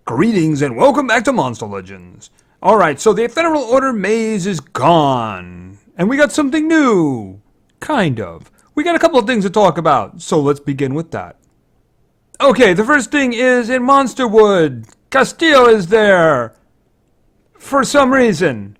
Greetings and welcome back to Monster Legends. Alright, so the Federal Order maze is gone. And we got something new. Kind of. We got a couple of things to talk about, so let's begin with that. Okay, the first thing is in Monsterwood. Castillo is there. For some reason.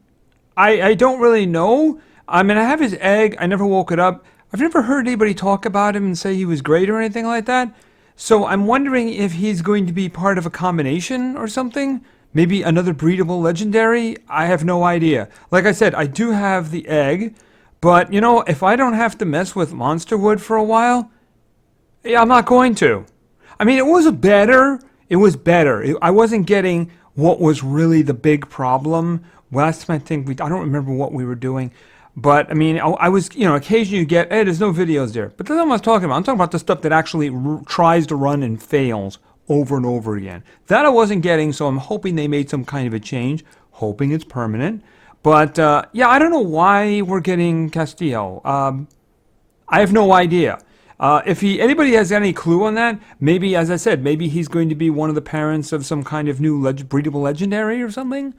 I don't really know. I mean, I have his egg. I never woke it up. I've never heard anybody talk about him and say he was great or anything like that. So I'm wondering if he's going to be part of a combination or something. Maybe another breedable legendary? I have no idea. Like I said, I do have the egg. But, you know, if I don't have to mess with Monsterwood for a while, yeah, I'm not going to. I mean, it was better. It was better. I wasn't getting what was really the big problem. Last time I don't remember what we were doing. But, I mean, I was, you know, occasionally you get, hey, there's no videos there. But that's not what I was talking about. I'm talking about the stuff that actually tries to run and fails over and over again. That I wasn't getting, so I'm hoping they made some kind of a change. Hoping it's permanent. But, yeah, I don't know why we're getting Castillo. I have no idea. If anybody has any clue on that, maybe, as I said, maybe he's going to be one of the parents of some kind of new breedable legendary or something.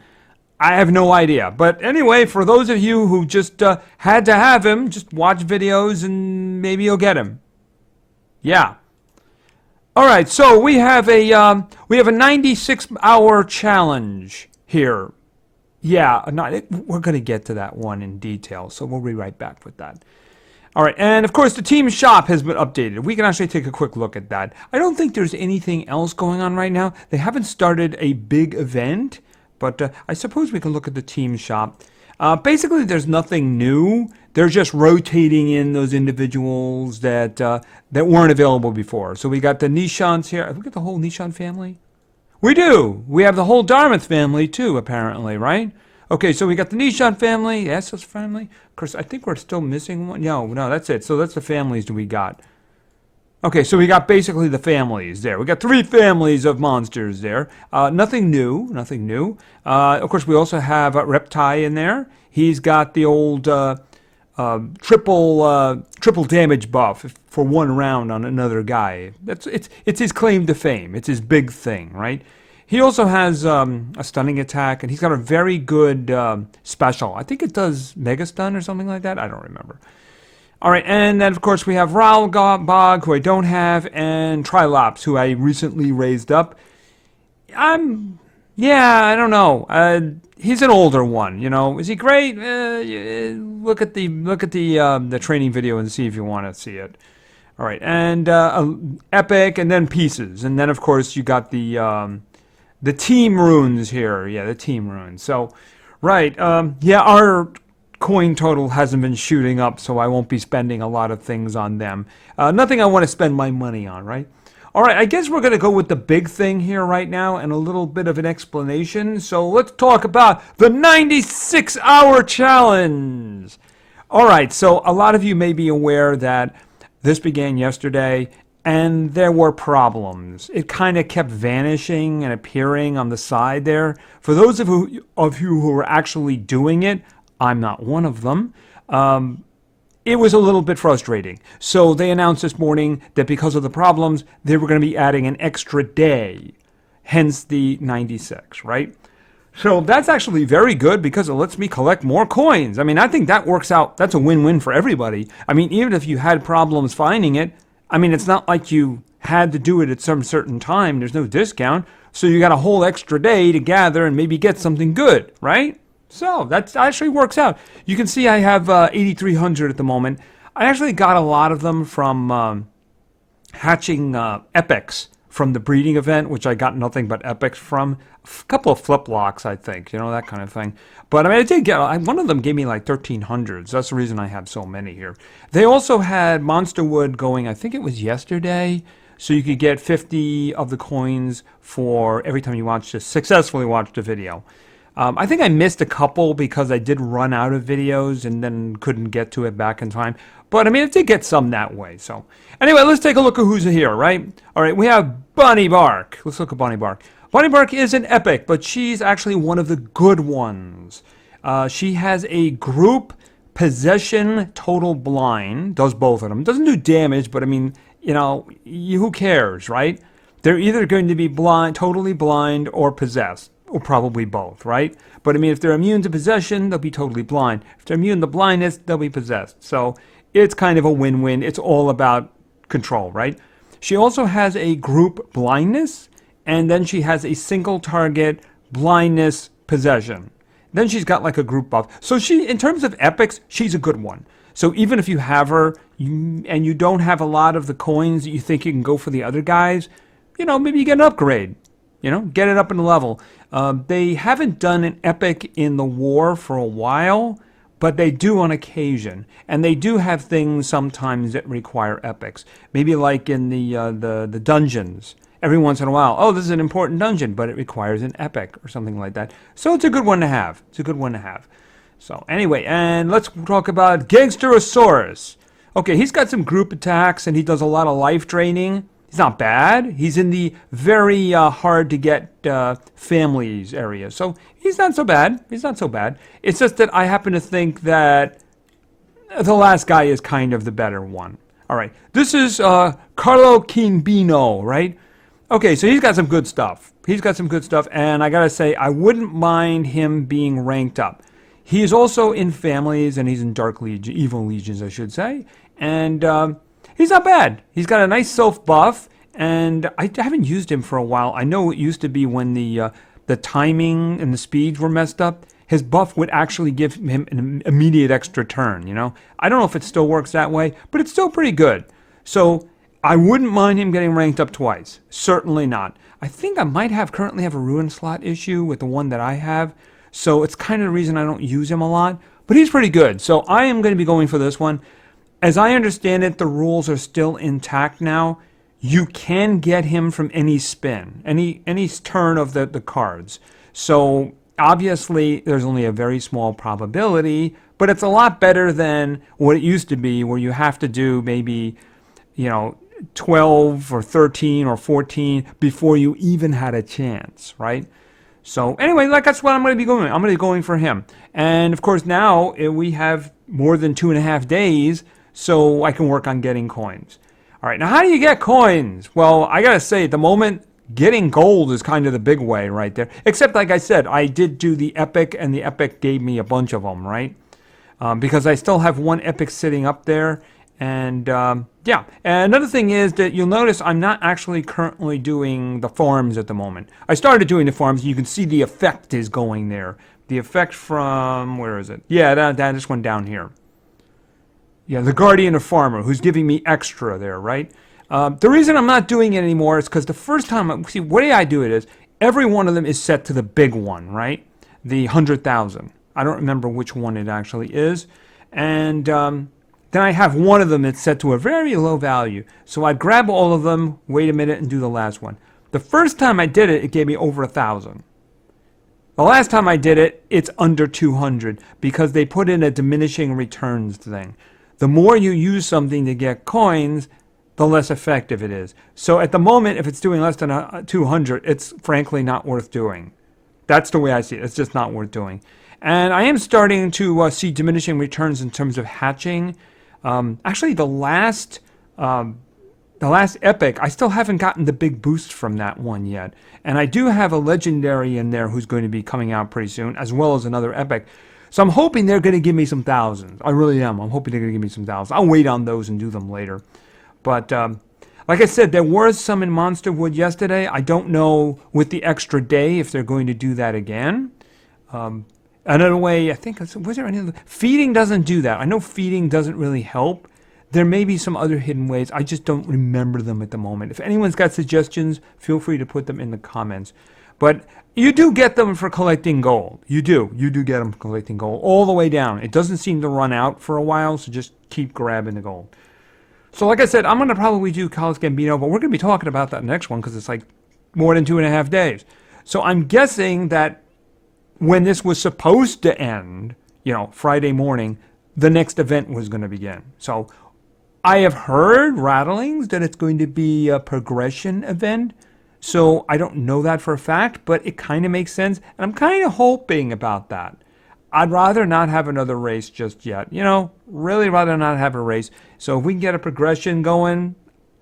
I have no idea. But anyway, for those of you who just had to have him, just watch videos and maybe you'll get him. Yeah. All right, so we have a 96-hour challenge here. Yeah, we're going to get to that one in detail, so we'll be right back with that. All right, and of course the team shop has been updated. We can actually take a quick look at that. I don't think there's anything else going on right now. They haven't started a big event. But I suppose we can look at the team shop. Basically, there's nothing new. They're just rotating in those individuals that weren't available before. So we got the Nishans here. Have we got the whole Nishan family? We do. We have the whole Dartmouth family, too, apparently, right? Okay, so we got the Nishan family, the Essos family. Of course, I think we're still missing one. No, that's it. So that's the families that we got. Okay, so we got basically the families there. We got 3 families of monsters there. Nothing new, nothing new. Of course, we also have Reptile in there. He's got the old triple damage buff for 1 round on another guy. It's his claim to fame. It's his big thing, right? He also has a stunning attack, and he's got a very good special. I think it does Mega Stun or something like that. I don't remember. All right, and then, of course, we have Ralbog, who I don't have, and Trilops, who I recently raised up. I don't know. He's an older one, you know. Is he great? Look at the training video and see if you want to see it. All right, and Epic, and then Pieces. And then, of course, you got the team runes here. Yeah, the team runes. So, right, yeah, our coin total hasn't been shooting up, so I won't be spending a lot of things on them. Nothing I want to spend my money on, right? All right, I guess we're going to go with the big thing here right now and a little bit of an explanation. So let's talk about the 96-hour challenge. All right, so a lot of you may be aware that this began yesterday, and there were problems. It kind of kept vanishing and appearing on the side there. For those of you who were actually doing it, I'm not one of them. It was a little bit frustrating. So they announced this morning that because of the problems, they were going to be adding an extra day, hence the 96, right? So that's actually very good because it lets me collect more coins. I mean, I think that works out. That's a win-win for everybody. I mean, even if you had problems finding it, I mean, it's not like you had to do it at some certain time. There's no discount. So you got a whole extra day to gather and maybe get something good, right? So that actually works out. You can see I have 8,300 at the moment. I actually got a lot of them from hatching epics from the breeding event, which I got nothing but epics from. A couple of flip locks, I think, you know, that kind of thing. But I mean, I did get, one of them gave me like 1,300. So that's the reason I have so many here. They also had Monsterwood going, I think it was yesterday. So you could get 50 of the coins for every time you successfully watched a video. I think I missed a couple because I did run out of videos and then couldn't get to it back in time. But, I mean, I did get some that way. So, anyway, let's take a look at who's here, right? All right, we have Bunny Bark. Let's look at Bunny Bark. Bunny Bark is an epic, but she's actually one of the good ones. She has a group possession total blind. Does both of them. Doesn't do damage, but, I mean, you know, who cares, right? they're either going to be blind, totally blind, or possessed, or probably both, right? But I mean, if they're immune to possession, they'll be totally blind. If they're immune to blindness, they'll be possessed. So it's kind of a win-win. It's all about control, right? She also has a group blindness, and then she has a single target blindness possession. Then she's got like a group buff. So she, in terms of epics, she's a good one. So even if you have her and you don't have a lot of the coins that you think you can go for the other guys, maybe you get an upgrade. Get it up in the level. They haven't done an epic in the war for a while, but they do on occasion. And they do have things sometimes that require epics. Maybe like in the dungeons. Every once in a while, oh, this is an important dungeon, but it requires an epic or something like that. So it's a good one to have. It's a good one to have. So anyway, and let's talk about Gangsterosaurus. Okay, he's got some group attacks, and he does a lot of life draining. He's not bad. He's in the very hard to get families area. So he's not so bad. He's not so bad. It's just that I happen to think that the last guy is kind of the better one. All right, this is Carlo Quimbino, right? Okay, so he's got some good stuff. He's got some good stuff, and I gotta say, I wouldn't mind him being ranked up. He's also in families, and he's in Dark Legion, Evil Legions, I should say. And he's not bad. He's got a nice self buff, and I haven't used him for a while. I know it used to be when the timing and the speeds were messed up, his buff would actually give him an immediate extra turn, I don't know if it still works that way, but it's still pretty good. So I wouldn't mind him getting ranked up twice. Certainly not. I think I might currently have a ruin slot issue with the one that I have. So it's kind of the reason I don't use him a lot. But he's pretty good. So I am going to be going for this one. As I understand it, the rules are still intact now. You can get him from any spin, any turn of the cards. So obviously there's only a very small probability, but it's a lot better than what it used to be, where you have to do maybe, 12 or 13 or 14 before you even had a chance, right? So anyway, that's what I'm going to be going. I'm going to be going for him. And of course now we have more than 2.5 days, so I can work on getting coins. All right, now how do you get coins? Well, I got to say, at the moment, getting gold is kind of the big way right there. Except, like I said, I did do the epic, and the epic gave me a bunch of them, right? Because I still have one epic sitting up there. And yeah, and another thing is that you'll notice I'm not actually currently doing the farms at the moment. I started doing the farms. You can see the effect is going there. The effect from, where is it? Yeah, this one down here. Yeah, the Guardian of Farmer, who's giving me extra there, right? The reason I'm not doing it anymore is because the first time, see, the way I do it is, every one of them is set to the big one, right? The 100,000. I don't remember which one it actually is. And then I have one of them that's set to a very low value. So I'd grab all of them, wait a minute, and do the last one. The first time I did it, it gave me over 1,000. The last time I did it, it's under 200 because they put in a diminishing returns thing. The more you use something to get coins, the less effective it is. So at the moment, if it's doing less than 200, it's frankly not worth doing. That's the way I see it. It's just not worth doing. And I am starting to see diminishing returns in terms of hatching. Actually, the last epic, I still haven't gotten the big boost from that one yet. And I do have a legendary in there who's going to be coming out pretty soon, as well as another epic. So I'm hoping they're going to give me some thousands. I really am. I'm hoping they're going to give me some thousands. I'll wait on those and do them later. But like I said, there was some in Monsterwood yesterday. I don't know with the extra day if they're going to do that again. Another way, I think, was there any other? Feeding doesn't do that. I know feeding doesn't really help. There may be some other hidden ways. I just don't remember them at the moment. If anyone's got suggestions, feel free to put them in the comments. But you do get them for collecting gold. You do. You do get them for collecting gold all the way down. It doesn't seem to run out for a while, so just keep grabbing the gold. So like I said, I'm going to probably do Carlos Gambino, but we're going to be talking about that next one because it's like more than 2.5 days. So I'm guessing that when this was supposed to end, Friday morning, the next event was going to begin. So I have heard rattlings that it's going to be a progression event. So I don't know that for a fact, but it kind of makes sense. And I'm kind of hoping about that. I'd rather not have another race just yet. Really rather not have a race. So if we can get a progression going,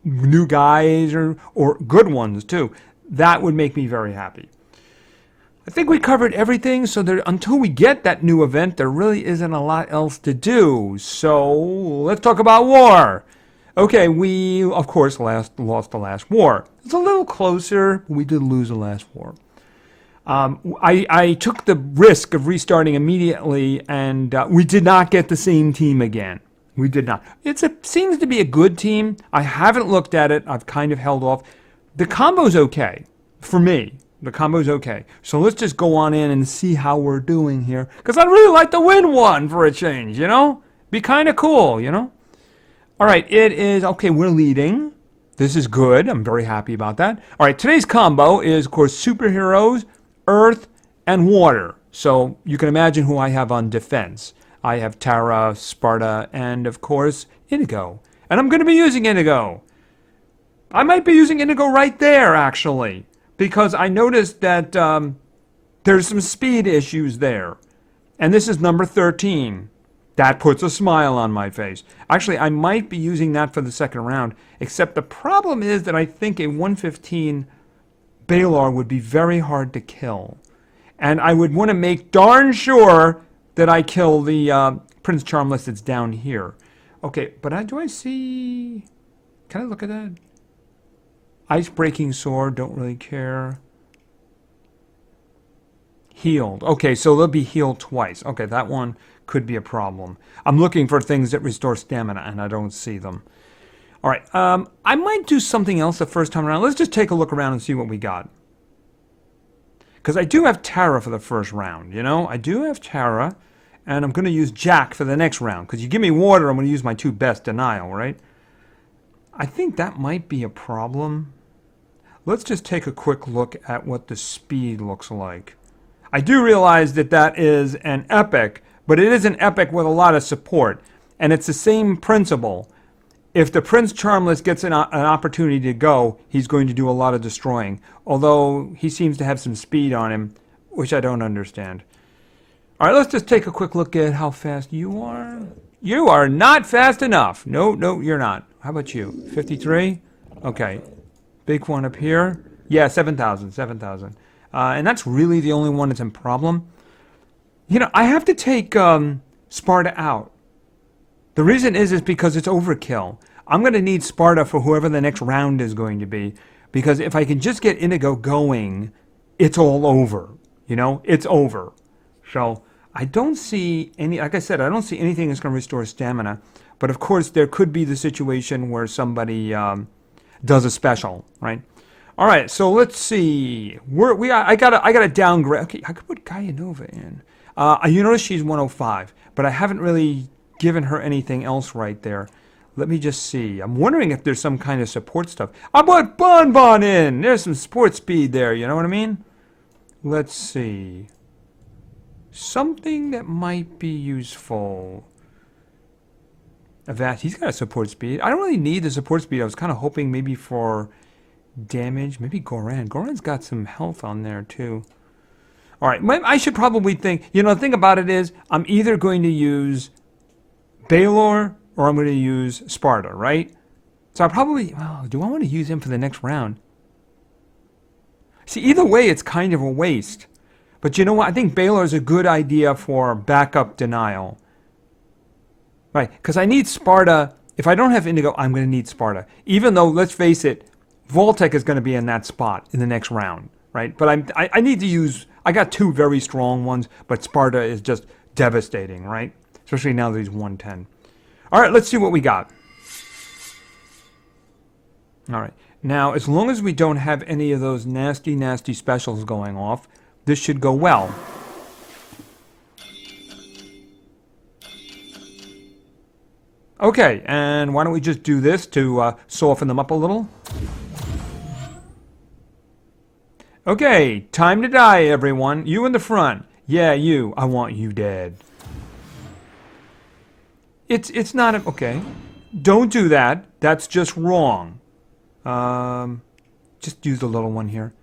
new guys or good ones too. That would make me very happy. I think we covered everything, so until we get that new event, there really isn't a lot else to do. So let's talk about war. Okay, we, of course, lost the last war. It's a little closer, but we did lose the last war. I took the risk of restarting immediately, and we did not get the same team again. We did not. It seems to be a good team. I haven't looked at it. I've kind of held off. The combo's okay for me. The combo's okay. So let's just go on in and see how we're doing here. Because I'd really like to win one for a change, you know? Be kind of cool, you know? All right, it is, okay, we're leading. This is good. I'm very happy about that. All right, today's combo is, of course, superheroes, earth, and water. So you can imagine who I have on defense. I have Tara, Sparta, and, of course, Indigo. And I'm going to be using Indigo. I might be using Indigo right there, actually, because I noticed that there's some speed issues there. And this is number 13. That puts a smile on my face. Actually, I might be using that for the second round, except the problem is that I think a 115 Baylor would be very hard to kill. And I would want to make darn sure that I kill the Prince Charmless that's down here. Okay, but do I see... Can I look at that? Ice-breaking sword, don't really care. Healed. Okay, so they'll be healed twice. Okay, that one could be a problem. I'm looking for things that restore stamina, and I don't see them. All right, I might do something else the first time around. Let's just take a look around and see what we got. Because I do have Tara for the first round, you know? I do have Tara, and I'm going to use Jack for the next round. Because you give me water, I'm going to use my two best denial, right? I think that might be a problem. Let's just take a quick look at what the speed looks like. I do realize that that is an epic, but it is an epic with a lot of support. And it's the same principle. If the Prince Charmless gets an opportunity to go, he's going to do a lot of destroying. Although he seems to have some speed on him, which I don't understand. All right, let's just take a quick look at how fast you are. You are not fast enough. No, you're not. How about you? 53? Okay. Big one up here. Yeah, 7,000. And that's really the only one that's in problem. You know, I have to take Sparta out. The reason is because it's overkill. I'm going to need Sparta for whoever the next round is going to be. Because if I can just get Indigo going, it's all over. You know, it's over. So I don't see any, like I said, I don't see anything that's going to restore stamina. But of course, there could be the situation where somebody does a special, right? All right, so let's see. I gotta downgrade. Okay, I could put Gaia Nova in. You notice she's 105, but I haven't really given her anything else right there. Let me just see. I'm wondering if there's some kind of support stuff. I put Bon in. There's some support speed there. You know what I mean? Let's see. Something that might be useful. Avast, he's got a support speed. I don't really need the support speed. I was kind of hoping maybe for damage. Maybe Goran. Goran's got some health on there too. All right, I should probably think. You know, the thing about it is, I'm either going to use Baylor or I'm going to use Sparta, right? So I probably. Oh, do I want to use him for the next round? See, either way, it's kind of a waste. But you know what? I think Baylor is a good idea for backup denial. Right, because I need Sparta. If I don't have Indigo, I'm going to need Sparta. Even though, let's face it, Voltec is going to be in that spot in the next round, right? But I need to use, I got two very strong ones, but Sparta is just devastating, right? Especially now that he's 110. All right, let's see what we got. All right, now as long as we don't have any of those nasty, nasty specials going off, this should go well. Okay, and why don't we just do this to soften them up a little? Okay, time to die, everyone. You in the front. Yeah, you. I want you dead. It's not a... Okay. Don't do that. That's just wrong. Just use the little one here.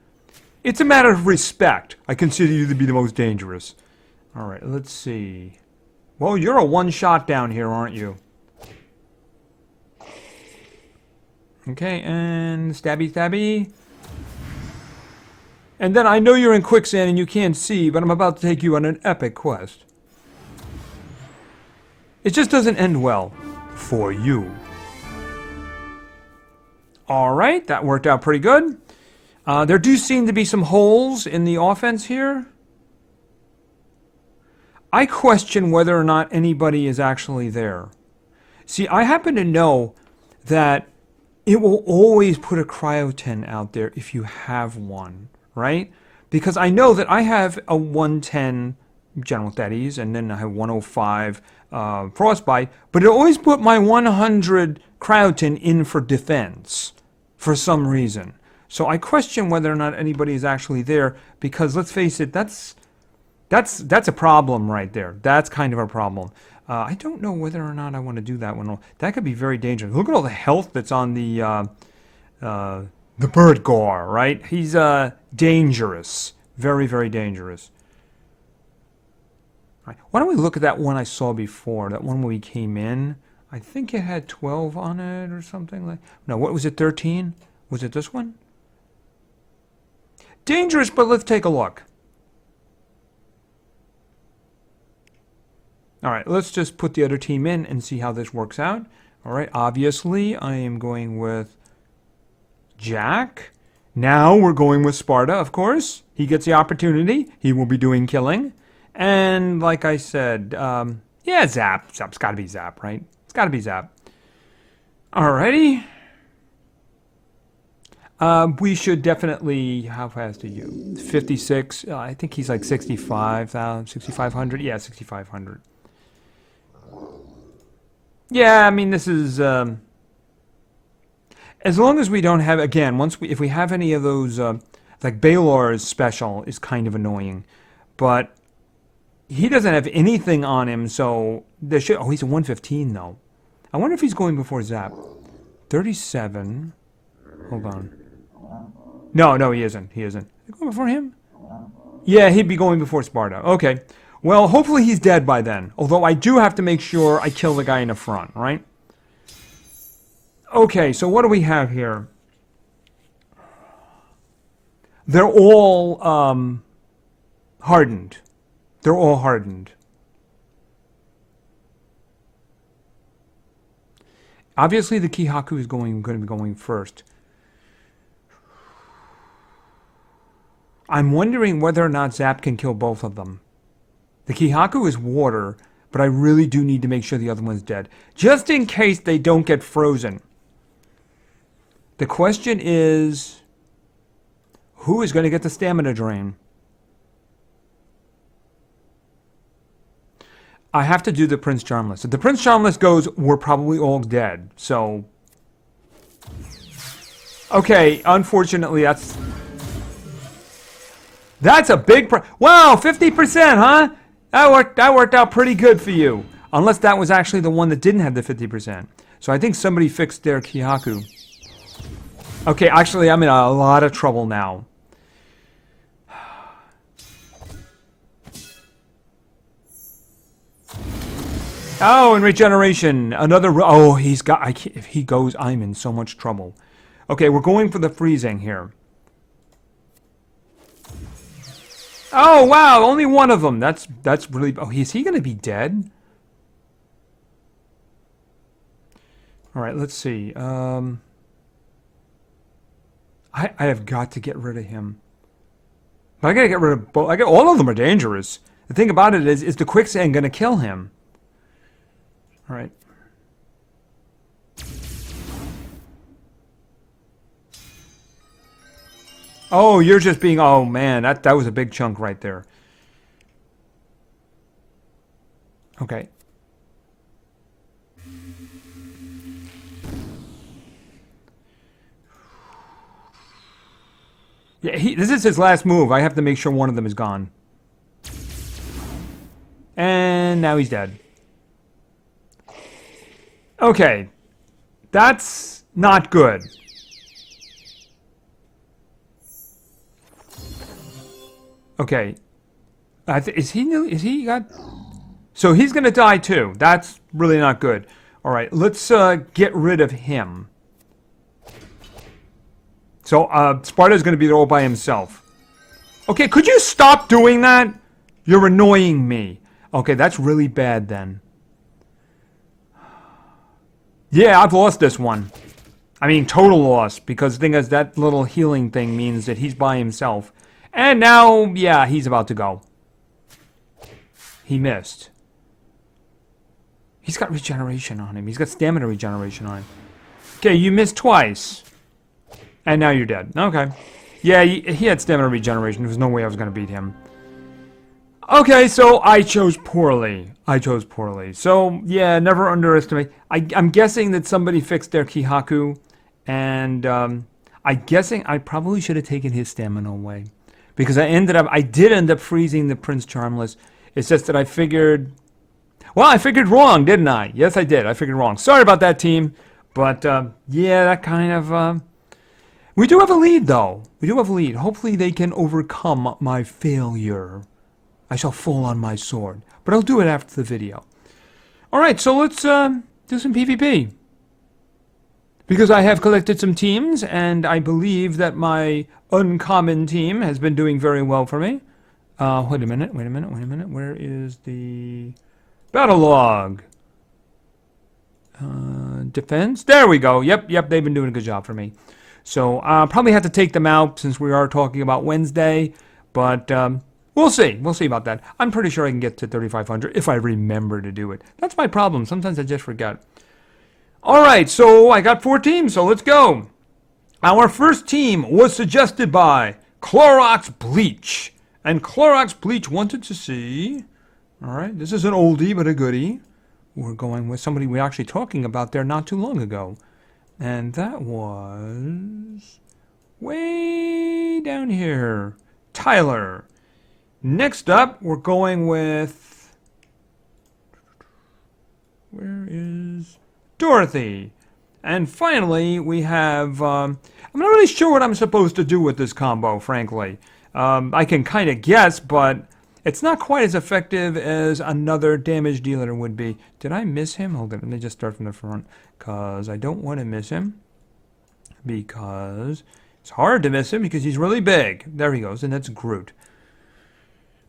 It's a matter of respect. I consider you to be the most dangerous. All right, let's see. Well, you're a one-shot down here, aren't you? Okay, and stabby stabby. And then I know you're in quicksand and you can't see, but I'm about to take you on an epic quest. It just doesn't end well. For you. Alright, that worked out pretty good. There do seem to be some holes in the offense here. I question whether or not anybody is actually there. See, I happen to know that it will always put a cryotin out there if you have one, right? Because I know that I have a 110 General Teddy's and then I have 105 Frostbite, but it always put my 100 cryotin in for defense for some reason. So I question whether or not anybody is actually there because let's face it, that's a problem right there. That's kind of a problem. I don't know whether or not I want to do that one. That could be very dangerous. Look at all the health that's on the bird gar, right? He's dangerous. Very, very dangerous. All right. Why don't we look at that one I saw before? That one when we came in. I think it had 12 on it or something like. No, what was it? 13? Was it this one? Dangerous, but let's take a look. All right, let's just put the other team in and see how this works out. All right, obviously, I am going with Jack. Now we're going with Sparta, of course. He gets the opportunity. He will be doing killing. And like I said, yeah, Zap. Zap's got to be Zap, right? It's got to be Zap. Alrighty. We should definitely, how fast are you? 56. I think he's like 65,000, 6,500. Yeah, 6,500. Yeah, I mean, this is, as long as we don't have, again, if we have any of those, like Baylor's special is kind of annoying, but he doesn't have anything on him, so there should, oh, he's a 115 though. I wonder if he's going before Zap. 37, hold on. No, he isn't, Is he going before him? Yeah, he'd be going before Sparta, okay. Well, hopefully he's dead by then. Although I do have to make sure I kill the guy in the front, right? Okay, so what do we have here? They're all hardened. They're all hardened. Obviously, the Kihaku is going to be going first. I'm wondering whether or not Zap can kill both of them. The Kihaku is water, but I really do need to make sure the other one's dead. Just in case they don't get frozen. The question is, who is going to get the stamina drain? I have to do the Prince Charmless. If the Prince Charmless goes, we're probably all dead. So, okay, unfortunately, that's a big wow, 50%, huh? That worked out pretty good for you. Unless that was actually the one that didn't have the 50%. So I think somebody fixed their Kihaku. Okay, actually, I'm in a lot of trouble now. Oh, and regeneration. Another. Oh, he's got. If he goes, I'm in so much trouble. Okay, we're going for the freezing here. Oh, wow, only one of them. That's really... Oh, is he going to be dead? All right, let's see. I have got to get rid of him. I got to get rid of both. All of them are dangerous. The thing about it is the quicksand going to kill him? All right. Oh, you're just being... Oh, man, that was a big chunk right there. Okay. Yeah, this is his last move. I have to make sure one of them is gone. And now he's dead. Okay. That's not good. Okay. Is he got... So he's going to die too. That's really not good. All right, let's get rid of him. So Sparta's going to be there all by himself. Okay, could you stop doing that? You're annoying me. Okay, that's really bad then. Yeah, I've lost this one. I mean, total loss, because the thing is, that little healing thing means that he's by himself. And now, yeah, he's about to go. He missed. He's got regeneration on him. He's got stamina regeneration on him. Okay, you missed twice. And now you're dead. Okay. Yeah, he had stamina regeneration. There was no way I was going to beat him. Okay, so I chose poorly. So, yeah, never underestimate. I'm guessing that somebody fixed their Kihaku. And I'm guessing I probably should have taken his stamina away. Because I did end up freezing the Prince Charmless. It's just that I figured... Well, I figured wrong, didn't I? Yes, I did. I figured wrong. Sorry about that, team. But, yeah, that kind of... We do have a lead, though. We do have a lead. Hopefully they can overcome my failure. I shall fall on my sword. But I'll do it after the video. Alright, so let's do some PvP. Because I have collected some teams, and I believe that my uncommon team has been doing very well for me. Wait a minute. Where is the battle log? Defense? There we go. Yep, they've been doing a good job for me. So I'll probably have to take them out since we are talking about Wednesday. But we'll see. We'll see about that. I'm pretty sure I can get to 3,500 if I remember to do it. That's my problem. Sometimes I just forget. Alright, so I got 4 teams, so let's go. Our first team was suggested by Clorox Bleach. And Clorox Bleach wanted to see... Alright, this is an oldie but a goodie. We're going with somebody we were actually talking about there not too long ago. And that was... way down here. Tyler. Next up, we're going with... Where is... Dorothy. And finally, we have... I'm not really sure what I'm supposed to do with this combo, frankly. I can kind of guess, but it's not quite as effective as another damage dealer would be. Did I miss him? Hold on, let me just start from the front, because I don't want to miss him. Because it's hard to miss him, because he's really big. There he goes, and that's Groot.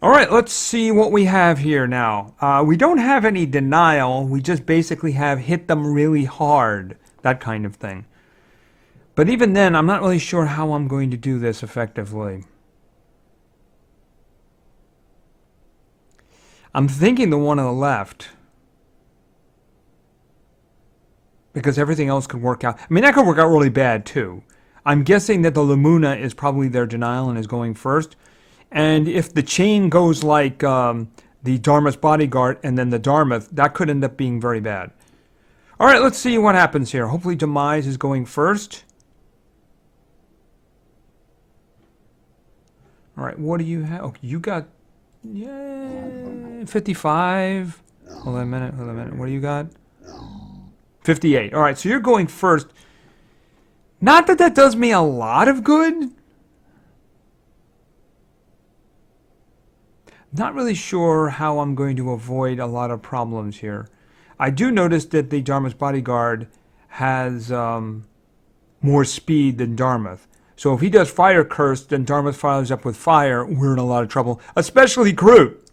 Alright, let's see what we have here now. We don't have any denial. We just basically have hit them really hard. That kind of thing. But even then, I'm not really sure how I'm going to do this effectively. I'm thinking the one on the left. Because everything else could work out. I mean, that could work out really bad, too. I'm guessing that the Lumuna is probably their denial and is going first. And if the chain goes like the Dharma's bodyguard and then the Dharma, that could end up being very bad. Alright, let's see what happens here. Hopefully Demise is going first. Alright, what do you have? Okay, you got 55. Hold on a minute. What do you got? 58. Alright, so you're going first. Not that that does me a lot of good. Not really sure how I'm going to avoid a lot of problems here. I do notice that the Dharma's bodyguard has more speed than Dharmath. So if he does fire curse, then Dharmath follows up with fire. We're in a lot of trouble. Especially Groot.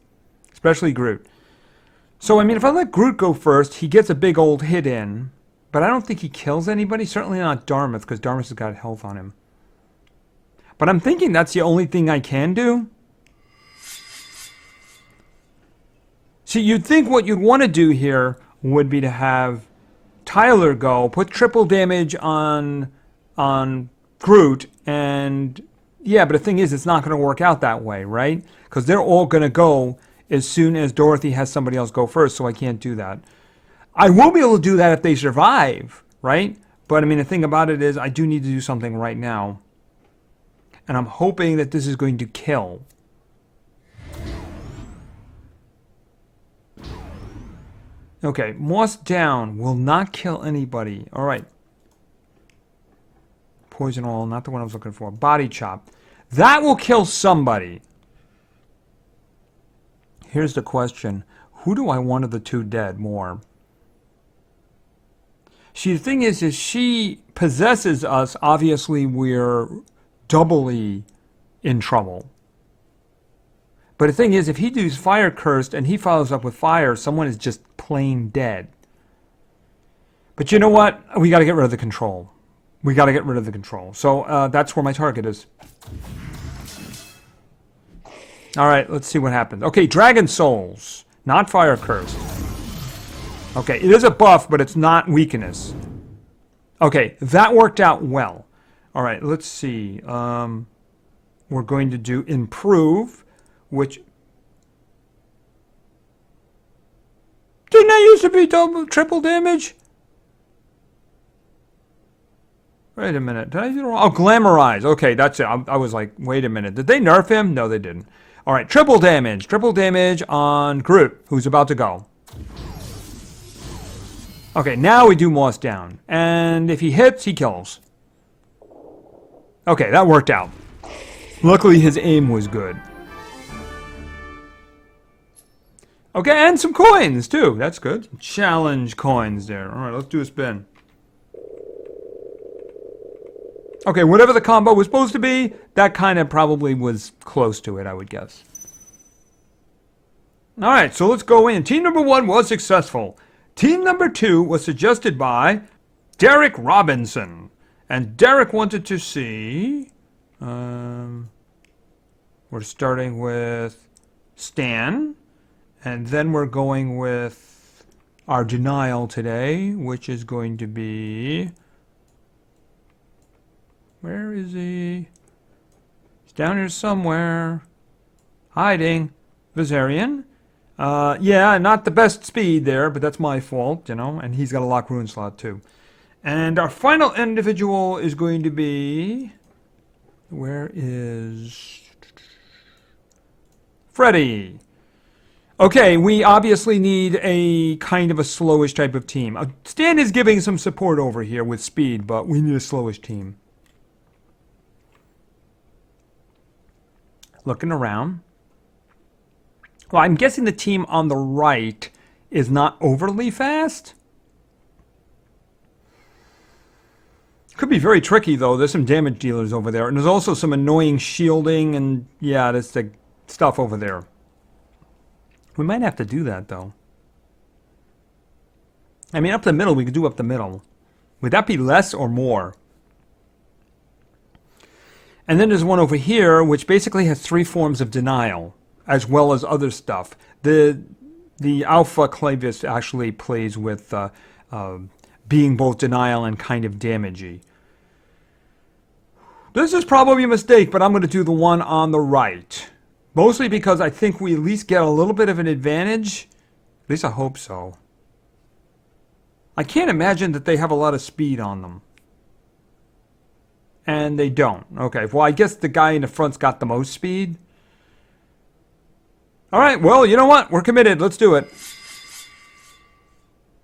So, I mean, if I let Groot go first, he gets a big old hit in. But I don't think he kills anybody. Certainly not Dharmath, because Dharmath has got health on him. But I'm thinking that's the only thing I can do. See, you'd think what you'd want to do here would be to have Tyler go, put triple damage on Groot, and yeah, but the thing is, it's not going to work out that way, right? Because they're all going to go as soon as Dorothy has somebody else go first, so I can't do that. I will be able to do that if they survive, right? But I mean, the thing about it is, I do need to do something right now. And I'm hoping that this is going to kill. Okay, Moss down will not kill anybody. Alright. Poison all, not the one I was looking for. Body chop. That will kill somebody. Here's the question. Who do I want of the two dead more? See, the thing is she possesses us. Obviously, we're doubly in trouble. But the thing is, if he does fire cursed and he follows up with fire, someone is just plain dead. But you know what? We got to get rid of the control. We got to get rid of the control. So that's where my target is. All right, let's see what happens. Okay, Dragon Souls, not Fire Cursed. Okay, it is a buff, but it's not weakness. Okay, that worked out well. All right, let's see. We're going to do Improve, which... Didn't that used to be triple damage? Wait a minute. Did I do it wrong? Oh, Glamorize. Okay, that's it. I was like, wait a minute. Did they nerf him? No, they didn't. All right, triple damage. Triple damage on Groot, who's about to go. Okay, now we do Moss down. And if he hits, he kills. Okay, that worked out. Luckily, his aim was good. Okay, and some coins, too. That's good. Some challenge coins there. All right, let's do a spin. Okay, whatever the combo was supposed to be, that kind of probably was close to it, I would guess. All right, so let's go in. Team number 1 was successful. Team number 2 was suggested by Derek Robinson. And Derek wanted to see... we're starting with Stan. And then we're going with our denial today, which is going to be... Where is he? He's down here somewhere. Hiding. Viserion. Yeah, not the best speed there, but that's my fault, you know. And he's got a lock rune slot, too. And our final individual is going to be... Where is... Freddy. Okay, we obviously need a kind of a slowish type of team. Stan is giving some support over here with speed, but we need a slowish team. Looking around. Well, I'm guessing the team on the right is not overly fast. Could be very tricky, though. There's some damage dealers over there. And there's also some annoying shielding and, yeah, there's the stuff over there. We might have to do that, though. I mean, up the middle, we could do up the middle. Would that be less or more? And then there's one over here, which basically has 3 forms of denial, as well as other stuff. The Alpha Clavis actually plays with being both denial and kind of damagey. This is probably a mistake, but I'm going to do the one on the right. Mostly because I think we at least get a little bit of an advantage. At least I hope so. I can't imagine that they have a lot of speed on them. And they don't. Okay, well, I guess the guy in the front's got the most speed. All right, well, you know what? We're committed. Let's do it.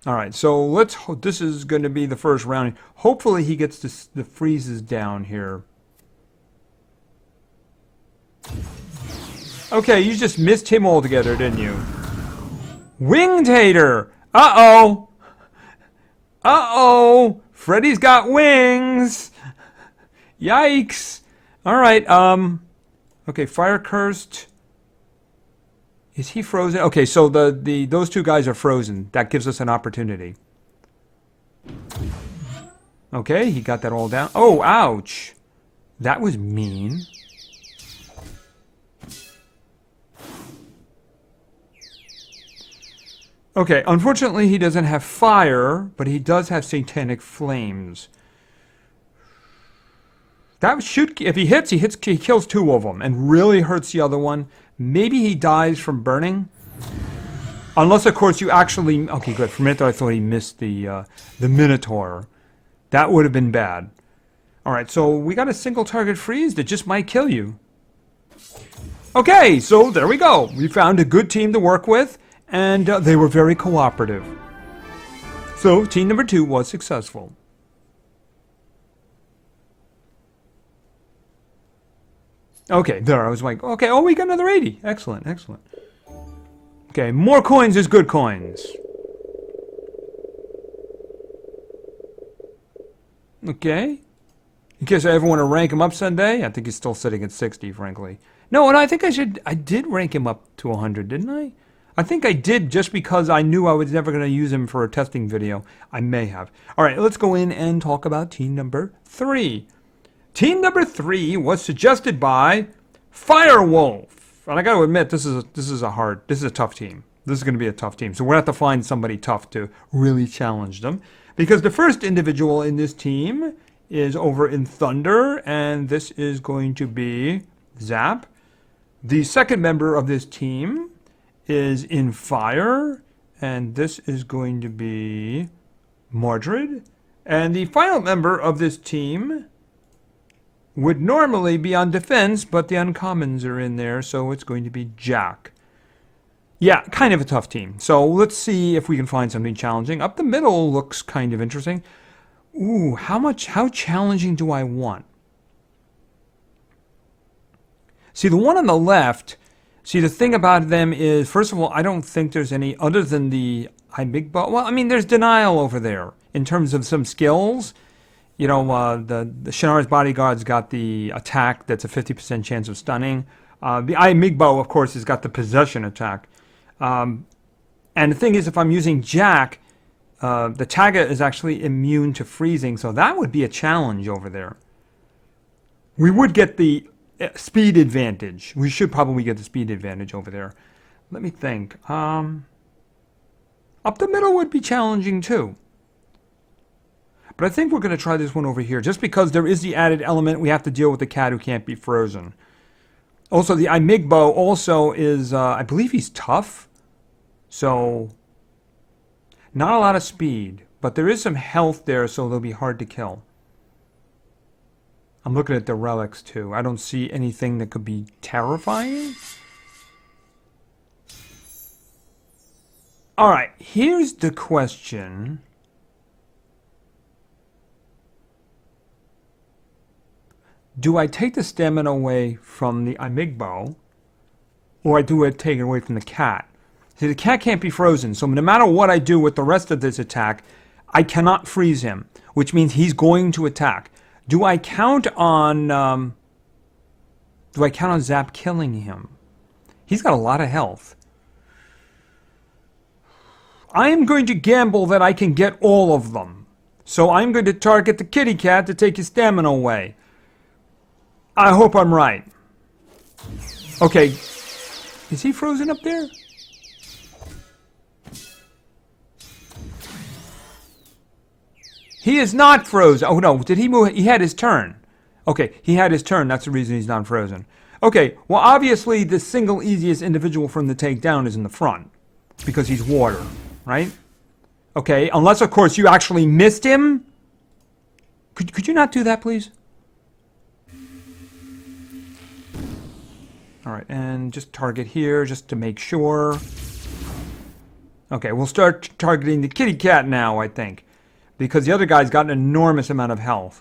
All right, so this is going to be the first round. Hopefully he gets the freezes down here. Okay, you just missed him altogether, didn't you? Winged Hater! Uh-oh! Uh-oh! Freddy's got wings! Yikes! Alright, okay, Fire Cursed. Is he frozen? Okay, so those 2 guys are frozen. That gives us an opportunity. Okay, he got that all down. Oh, ouch! That was mean. Okay, unfortunately he doesn't have fire, but he does have satanic flames. That should, if he hits, he kills 2 of them and really hurts the other one. Maybe he dies from burning. Unless, of course, you actually... Okay, good. For a minute, I thought he missed the Minotaur. That would have been bad. Alright, so we got a single target freeze that just might kill you. Okay, so there we go. We found a good team to work with. And they were very cooperative. So, team number 2 was successful. Okay, there, I was like, okay, oh, we got another 80. Excellent, excellent. Okay, more coins is good coins. Okay. In case I ever want to rank him up someday. I think he's still sitting at 60, frankly. No, and I think I did rank him up to 100, didn't I? I think I did just because I knew I was never going to use him for a testing video. I may have. All right, let's go in and talk about team number 3. Team number 3 was suggested by Firewolf. And I got to admit, this is a tough team. This is going to be a tough team. So we're going to have to find somebody tough to really challenge them. Because the first individual in this team is over in Thunder, and this is going to be Zap. The second member of this team is in Fire, and this is going to be Mordred. And the final member of this team would normally be on Defense, but the uncommons are in there, so it's going to be Jack. Yeah, kind of a tough team. So let's see if we can find something challenging. Up the middle looks kind of interesting. Ooh, how challenging do I want? See, the one on the left, the thing about them is, first of all, I don't think there's any other than the Amigbo. Well, I mean, there's Denial over there in terms of some skills. You know, the Shinar's Bodyguard's got the attack that's a 50% chance of stunning. The Amigbo, of course, has got the possession attack. And the thing is, if I'm using Jack, the Taga is actually immune to freezing, so that would be a challenge over there. We would get the speed advantage. We should probably get the speed advantage over there. Let me think. Up the middle would be challenging too. But I think we're going to try this one over here, just because there is the added element we have to deal with the cat who can't be frozen. Also, the Amigbo also is, I believe he's tough. So, not a lot of speed, but there is some health there, so they'll be hard to kill. I'm looking at the relics too. I don't see anything that could be terrifying. All right, here's the question. Do I take the stamina away from the Amigbo, or do I take it away from the cat? See, the cat can't be frozen, so no matter what I do with the rest of this attack, I cannot freeze him, which means he's going to attack. Do I count on Zap killing him? He's got a lot of health. I am going to gamble that I can get all of them. So I'm going to target the kitty cat to take his stamina away. I hope I'm right. Okay. Is he frozen up there? He is not frozen. Oh, no. Did he move? He had his turn. Okay. He had his turn. That's the reason he's not frozen. Okay. Well, obviously, the single easiest individual for him to take down is in the front. Because he's water. Right? Okay. Unless, of course, you actually missed him. Could you not do that, please? All right. And just target here just to make sure. Okay. We'll start targeting the kitty cat now, I think. Because the other guy's got an enormous amount of health.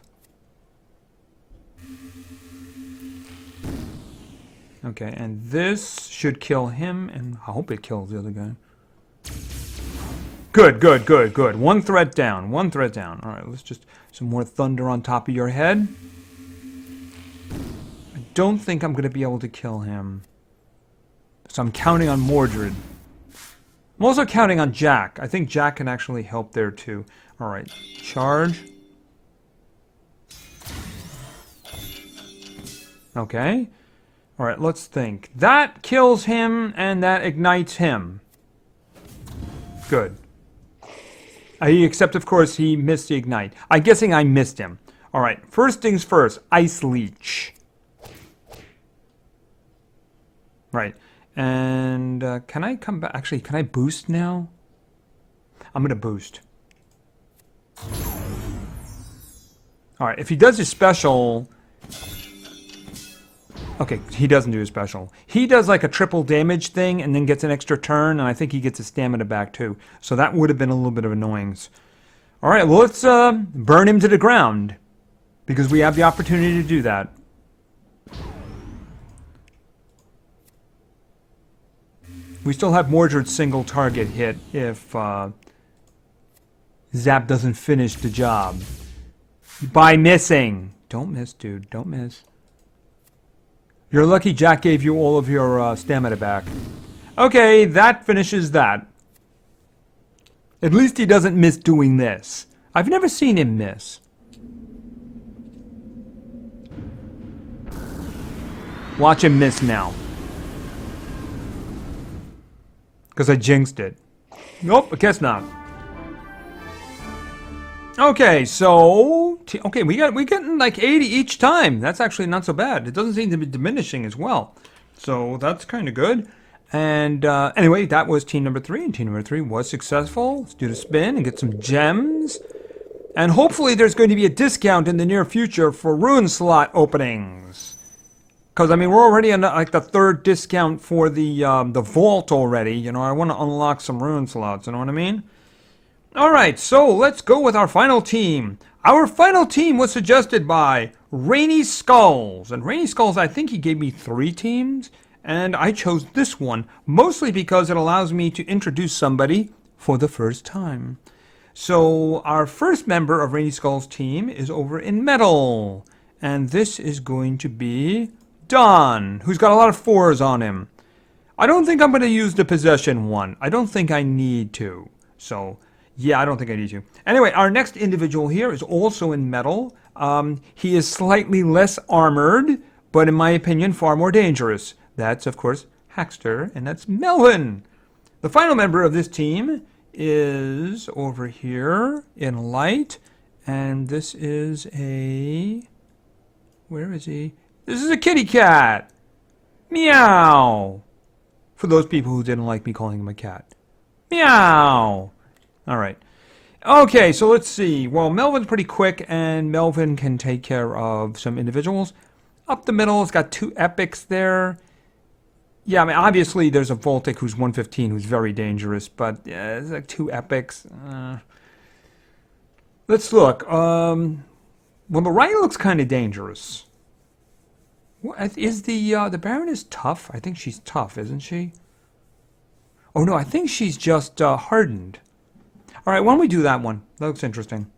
Okay, and this should kill him, and I hope it kills the other guy. Good, good, good, good. One threat down, one threat down. All right, let's just, some more thunder on top of your head. I don't think I'm going to be able to kill him. So I'm counting on Mordred. I'm also counting on Jack. I think Jack can actually help there too. All right, charge. Okay. All right, let's think. That kills him, and that ignites him. Good. Except, of course, he missed the ignite. I'm guessing I missed him. All right, first things first, Ice Leech. Right, and can I come back? Actually, can I boost now? I'm going to boost. Alright, if he does his special... Okay, he doesn't do his special. He does like a triple damage thing and then gets an extra turn, and I think he gets his stamina back too. So that would have been a little bit of annoyance. Alright, well let's burn him to the ground. Because we have the opportunity to do that. We still have Mordred's single target hit if... Zap doesn't finish the job. By missing. Don't miss, dude. Don't miss. You're lucky Jack gave you all of your stamina back. Okay, that finishes that. At least he doesn't miss doing this. I've never seen him miss. Watch him miss now. Because I jinxed it. Nope, I guess not. Okay, so okay, we're getting like 80 each time. That's actually not so bad. It doesn't seem to be diminishing as well. So that's kind of good. And anyway, that was team number 3, and team number 3 was successful. Let's do the spin and get some gems. And hopefully there's going to be a discount in the near future for rune slot openings. Because, I mean, we're already on like the 3rd discount for the vault already. You know, I want to unlock some rune slots, you know what I mean? Alright, so let's go with our final team. Our final team was suggested by Rainy Skulls. And Rainy Skulls, I think he gave me 3 teams. And I chose this one, mostly because it allows me to introduce somebody for the first time. So our first member of Rainy Skull's team is over in Metal. And this is going to be Don, who's got a lot of 4s on him. I don't think I'm going to use the possession one. I don't think I need to. So, yeah, I don't think I need to. Anyway, our next individual here is also in Metal. He is slightly less armored, but in my opinion, far more dangerous. That's, of course, Hackster, and that's Melvin. The final member of this team is over here in Light, and this is a... Where is he? This is a kitty cat. Meow. For those people who didn't like me calling him a cat. Meow. All right. Okay, so let's see. Well, Melvin's pretty quick, and Melvin can take care of some individuals. Up the middle, it's got 2 epics there. Yeah, I mean, obviously there's a Voltic who's 115 who's very dangerous, but yeah, it's like 2 epics. Let's look. Well, the right looks kind of dangerous. What, is the Baroness tough? I think she's tough, isn't she? Oh no, I think she's just hardened. All right, why don't we do that one? That looks interesting.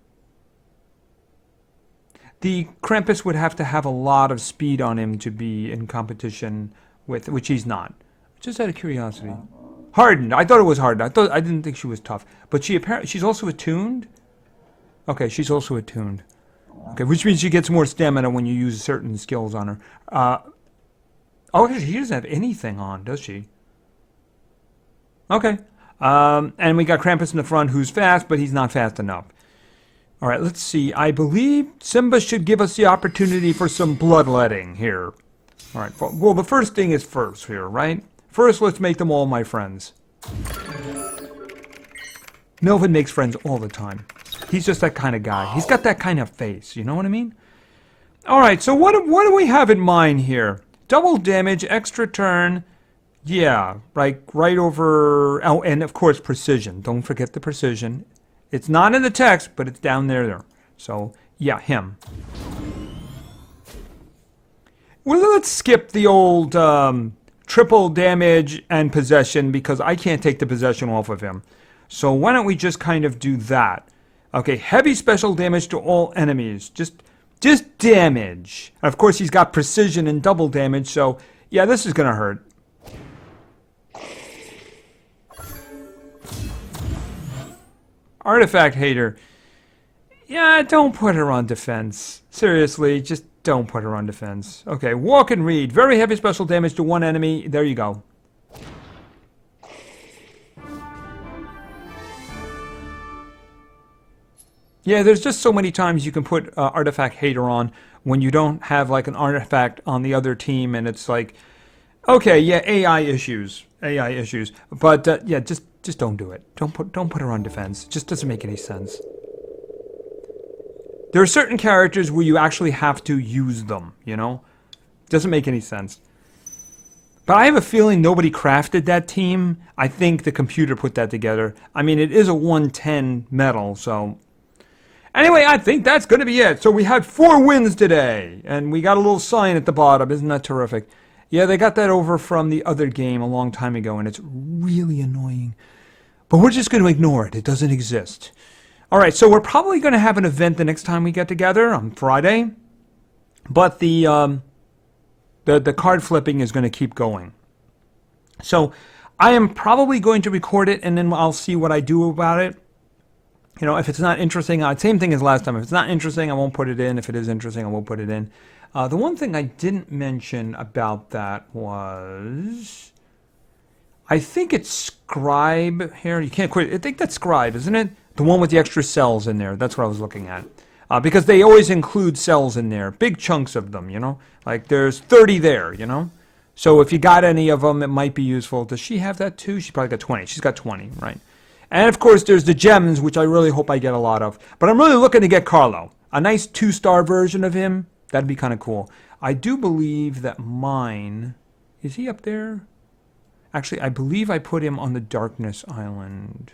The Krampus would have to have a lot of speed on him to be in competition with, which he's not. Just out of curiosity. Hardened. I thought it was hardened. I didn't think she was tough. But she's also attuned? Okay, she's also attuned. Okay, which means she gets more stamina when you use certain skills on her. Oh, she doesn't have anything on, does she? Okay. And we got Krampus in the front who's fast, but he's not fast enough. All right, let's see. I believe Simba should give us the opportunity for some bloodletting here. All right, well, the first thing is first here, right? First, let's make them all my friends. Melvin makes friends all the time. He's just that kind of guy. He's got that kind of face, you know what I mean? All right, so what do we have in mind here? Double damage, extra turn. Yeah, right over... Oh, and of course, precision. Don't forget the precision. It's not in the text, but it's down there. So, yeah, him. Well, let's skip the old triple damage and possession because I can't take the possession off of him. So why don't we just kind of do that? Okay, heavy special damage to all enemies. Just damage. And of course, he's got precision and double damage, so yeah, this is going to hurt. Artifact hater. Yeah, don't put her on defense. Seriously, just don't put her on defense. Okay, walk and read. Very heavy special damage to one enemy. There you go. Yeah, there's just so many times you can put Artifact Hater on when you don't have like an artifact on the other team, and it's like, okay, yeah, AI issues. But yeah, just don't do it. Don't put her on defense. It just doesn't make any sense. There are certain characters where you actually have to use them, you know? Doesn't make any sense. But I have a feeling nobody crafted that team. I think the computer put that together. I mean, it is a 110 medal, so... Anyway, I think that's going to be it. So we had 4 wins today, and we got a little sign at the bottom. Isn't that terrific? Yeah, they got that over from the other game a long time ago, and it's really annoying. But we're just going to ignore it. It doesn't exist. All right, so we're probably going to have an event the next time we get together on Friday, but the card flipping is going to keep going. So I am probably going to record it, and then I'll see what I do about it. You know, if it's not interesting, same thing as last time. If it's not interesting, I won't put it in. If it is interesting, I will put it in. The one thing I didn't mention about that was, I think it's Scribe here. You can't quit. I think that's Scribe, isn't it? The one with the extra cells in there. That's what I was looking at. Because they always include cells in there. Big chunks of them, you know. Like there's 30 there, you know. So if you got any of them, it might be useful. Does she have that too? She probably got 20. She's got 20, right? And of course, there's the gems, which I really hope I get a lot of. But I'm really looking to get Carlo. A nice 2-star version of him. That'd be kind of cool. I do believe that mine... Is he up there? Actually, I believe I put him on the Darkness Island.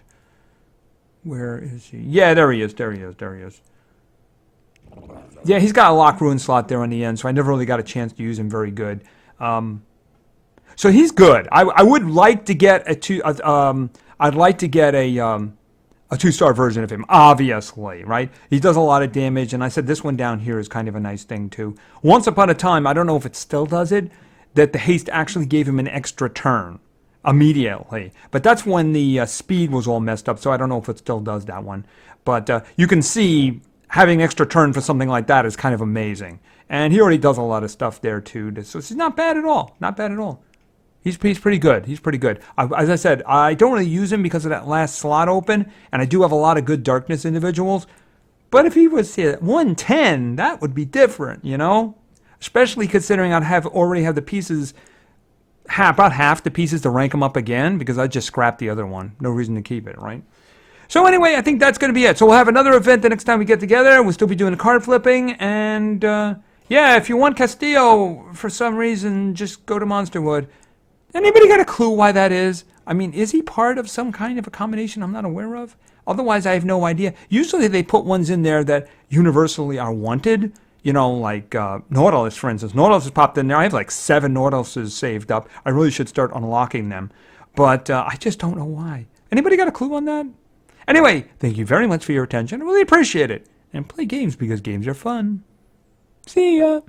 Where is he? Yeah, there he is. There he is. There he is. Yeah, he's got a lock ruin slot there on the end, so I never really got a chance to use him very good. So he's good. I would like to get I'd like to get a 2-star version of him, obviously, right? He does a lot of damage, and I said this one down here is kind of a nice thing, too. Once upon a time, I don't know if it still does it, that the haste actually gave him an extra turn immediately. But that's when the speed was all messed up, so I don't know if it still does that one. But you can see having an extra turn for something like that is kind of amazing. And he already does a lot of stuff there, too. So it's not bad at all. Not bad at all. He's pretty good. He's pretty good. As I said, I don't really use him because of that last slot open, and I do have a lot of good darkness individuals. But if he was at 110, that would be different, you know? Especially considering I'd already have the pieces, about half the pieces to rank him up again, because I just scrapped the other one. No reason to keep it, right? So anyway, I think that's going to be it. So we'll have another event the next time we get together. We'll still be doing the card flipping, and yeah, if you want Castillo for some reason, just go to Monsterwood. Anybody got a clue why that is? I mean, is he part of some kind of a combination I'm not aware of? Otherwise, I have no idea. Usually they put ones in there that universally are wanted. You know, like Nautilus, for instance. Nautilus has popped in there. I have like 7 Nautiluses saved up. I really should start unlocking them. But I just don't know why. Anybody got a clue on that? Anyway, thank you very much for your attention. I really appreciate it. And play games because games are fun. See ya.